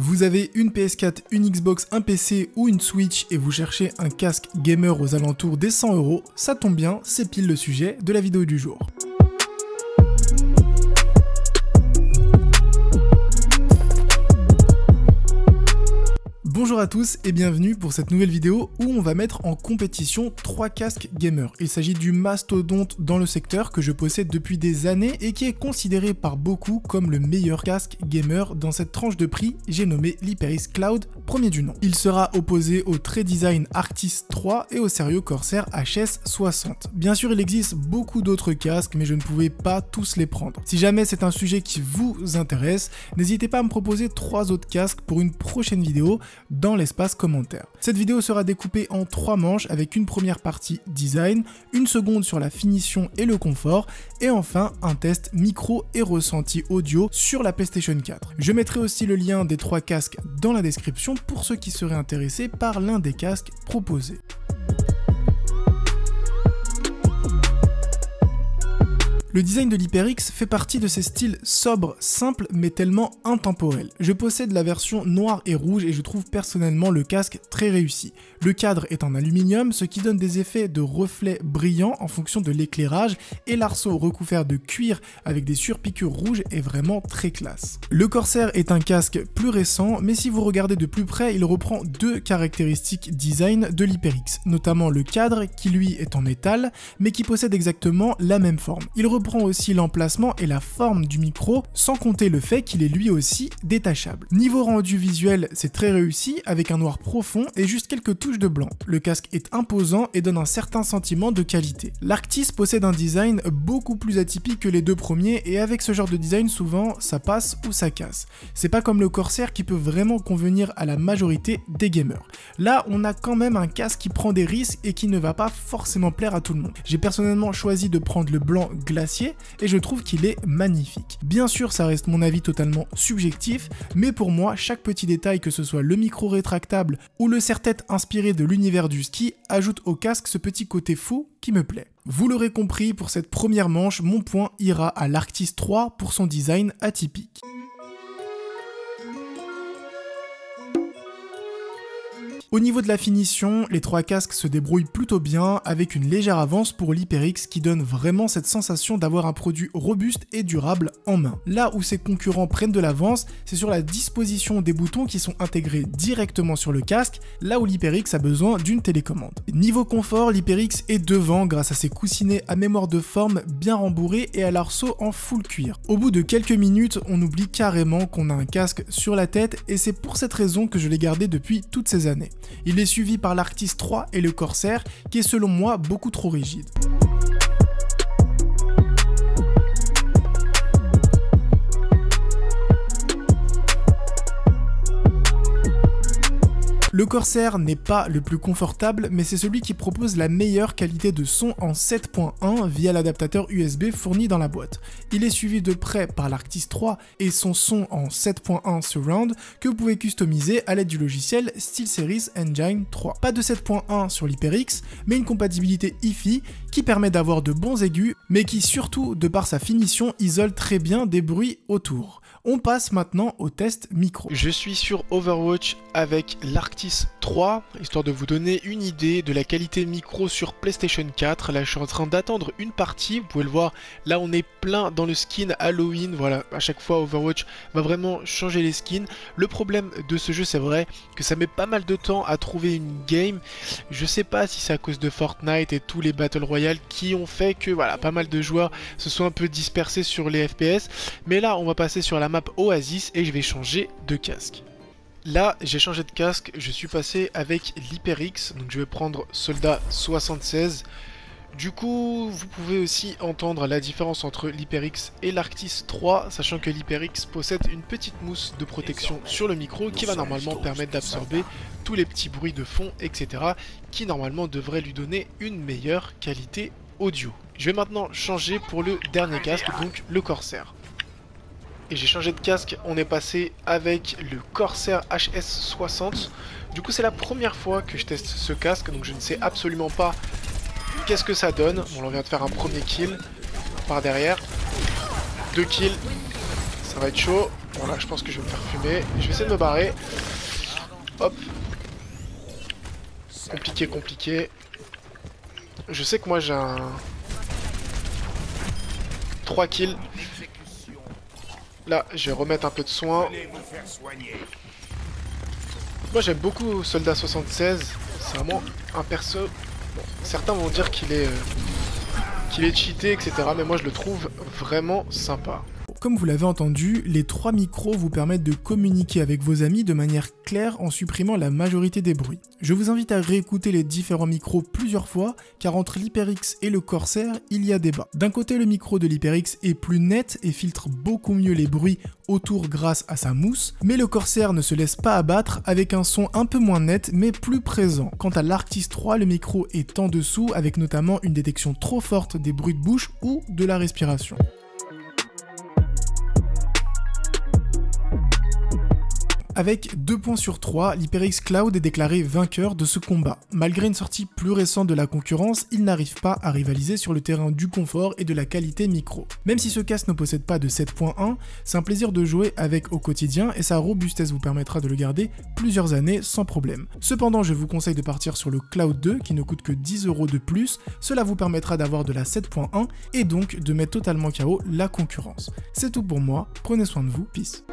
Vous avez une PS4, une Xbox, un PC ou une Switch et vous cherchez un casque gamer aux alentours des 100 €, ça tombe bien, c'est pile le sujet de la vidéo du jour. Bonjour à tous et bienvenue pour cette nouvelle vidéo où on va mettre en compétition 3 casques gamers. Il s'agit du mastodonte dans le secteur que je possède depuis des années et qui est considéré par beaucoup comme le meilleur casque gamer dans cette tranche de prix, j'ai nommé l'Hyperix Cloud, premier du nom. Il sera opposé au Tredesign Arctis 3 et au Serio Corsair HS60. Bien sûr il existe beaucoup d'autres casques mais je ne pouvais pas tous les prendre. Si jamais c'est un sujet qui vous intéresse, n'hésitez pas à me proposer 3 autres casques pour une prochaine vidéo dans l'espace commentaire. Cette vidéo sera découpée en 3 manches avec une première partie design, une seconde sur la finition et le confort, et enfin un test micro et ressenti audio sur la PlayStation 4. Je mettrai aussi le lien des 3 casques dans la description pour ceux qui seraient intéressés par l'un des casques proposés. Le design de l'Hyperix fait partie de ces styles sobres, simples mais tellement intemporels. Je possède la version noire et rouge et je trouve personnellement le casque très réussi. Le cadre est en aluminium, ce qui donne des effets de reflets brillants en fonction de l'éclairage et l'arceau recouvert de cuir avec des surpiqûres rouges est vraiment très classe. Le Corsair est un casque plus récent, mais si vous regardez de plus près, il reprend 2 caractéristiques design de l'Hyperix, notamment le cadre qui lui est en métal, mais qui possède exactement la même forme. Il reprend aussi l'emplacement et la forme du micro, sans compter le fait qu'il est lui aussi détachable. Niveau rendu visuel, c'est très réussi, avec un noir profond et juste quelques touches de blanc. Le casque est imposant et donne un certain sentiment de qualité. L'Arctis possède un design beaucoup plus atypique que les 2 premiers, et avec ce genre de design, souvent, ça passe ou ça casse. C'est pas comme le Corsair qui peut vraiment convenir à la majorité des gamers. Là, on a quand même un casque qui prend des risques et qui ne va pas forcément plaire à tout le monde. J'ai personnellement choisi de prendre le blanc glacier et je trouve qu'il est magnifique. Bien sûr, ça reste mon avis totalement subjectif, mais pour moi, chaque petit détail, que ce soit le micro rétractable ou le serre-tête inspiré de l'univers du ski, ajoute au casque ce petit côté fou qui me plaît. Vous l'aurez compris, pour cette première manche, mon point ira à l'Arctis 3 pour son design atypique. Au niveau de la finition, les 3 casques se débrouillent plutôt bien avec une légère avance pour l'Hyperix qui donne vraiment cette sensation d'avoir un produit robuste et durable en main. Là où ses concurrents prennent de l'avance, c'est sur la disposition des boutons qui sont intégrés directement sur le casque, là où l'Hyperix a besoin d'une télécommande. Niveau confort, l'Hyperix est devant grâce à ses coussinets à mémoire de forme bien rembourrés et à l'arceau en full cuir. Au bout de quelques minutes, on oublie carrément qu'on a un casque sur la tête et c'est pour cette raison que je l'ai gardé depuis toutes ces années. Il est suivi par l'Arctis 3 et le Corsair, qui est selon moi beaucoup trop rigide. Le Corsair n'est pas le plus confortable, mais c'est celui qui propose la meilleure qualité de son en 7.1 via l'adaptateur USB fourni dans la boîte. Il est suivi de près par l'Arctis 3 et son son en 7.1 Surround que vous pouvez customiser à l'aide du logiciel SteelSeries Engine 3. Pas de 7.1 sur l'Hyperix, mais une compatibilité Hi-Fi qui permet d'avoir de bons aigus, mais qui surtout, de par sa finition, isole très bien des bruits autour. On passe maintenant au test micro. Je suis sur Overwatch avec l'Arctis 3, histoire de vous donner une idée de la qualité micro sur PlayStation 4. Là je suis en train d'attendre une partie, vous pouvez le voir, là on est plein dans le skin Halloween, voilà, à chaque fois Overwatch va vraiment changer les skins. Le problème de ce jeu, c'est vrai que ça met pas mal de temps à trouver une game. Je sais pas si c'est à cause de Fortnite et tous les Battle Royale qui ont fait que voilà, pas mal de joueurs se sont un peu dispersés sur les FPS, mais là on va passer sur la map Oasis et je vais changer de casque. Là j'ai changé de casque, je suis passé avec l'Hyperix, donc je vais prendre Soldat 76. Du coup vous pouvez aussi entendre la différence entre l'Hyperix et l'Arctis 3, sachant que l'Hyperix possède une petite mousse de protection sur le micro qui va normalement permettre d'absorber tous les petits bruits de fond, etc. qui normalement devrait lui donner une meilleure qualité audio. Je vais maintenant changer pour le dernier casque, donc le Corsair. Et j'ai changé de casque, on est passé avec le Corsair HS60. Du coup c'est la première fois que je teste ce casque, donc je ne sais absolument pas qu'est-ce que ça donne. Bon là on vient de faire un premier kill par derrière. 2 kills, ça va être chaud. Bon là, je pense que je vais me faire fumer. Je vais essayer de me barrer. Hop. Compliqué, compliqué. Je sais que moi j'ai un... 3 kills. Là, je vais remettre un peu de soin. Moi j'aime beaucoup Soldat 76. C'est vraiment un perso... Bon, certains vont dire qu'il est cheaté, etc. Mais moi je le trouve vraiment sympa. Comme vous l'avez entendu, les 3 micros vous permettent de communiquer avec vos amis de manière claire en supprimant la majorité des bruits. Je vous invite à réécouter les différents micros plusieurs fois, car entre l'HyperX et le Corsair, il y a débat. D'un côté, le micro de l'HyperX est plus net et filtre beaucoup mieux les bruits autour grâce à sa mousse, mais le Corsair ne se laisse pas abattre avec un son un peu moins net mais plus présent. Quant à l'Arctis 3, le micro est en dessous avec notamment une détection trop forte des bruits de bouche ou de la respiration. Avec 2 points sur 3, l'HyperX Cloud est déclaré vainqueur de ce combat. Malgré une sortie plus récente de la concurrence, il n'arrive pas à rivaliser sur le terrain du confort et de la qualité micro. Même si ce casque ne possède pas de 7.1, c'est un plaisir de jouer avec au quotidien et sa robustesse vous permettra de le garder plusieurs années sans problème. Cependant, je vous conseille de partir sur le Cloud 2 qui ne coûte que 10 € de plus, cela vous permettra d'avoir de la 7.1 et donc de mettre totalement KO la concurrence. C'est tout pour moi, prenez soin de vous, peace.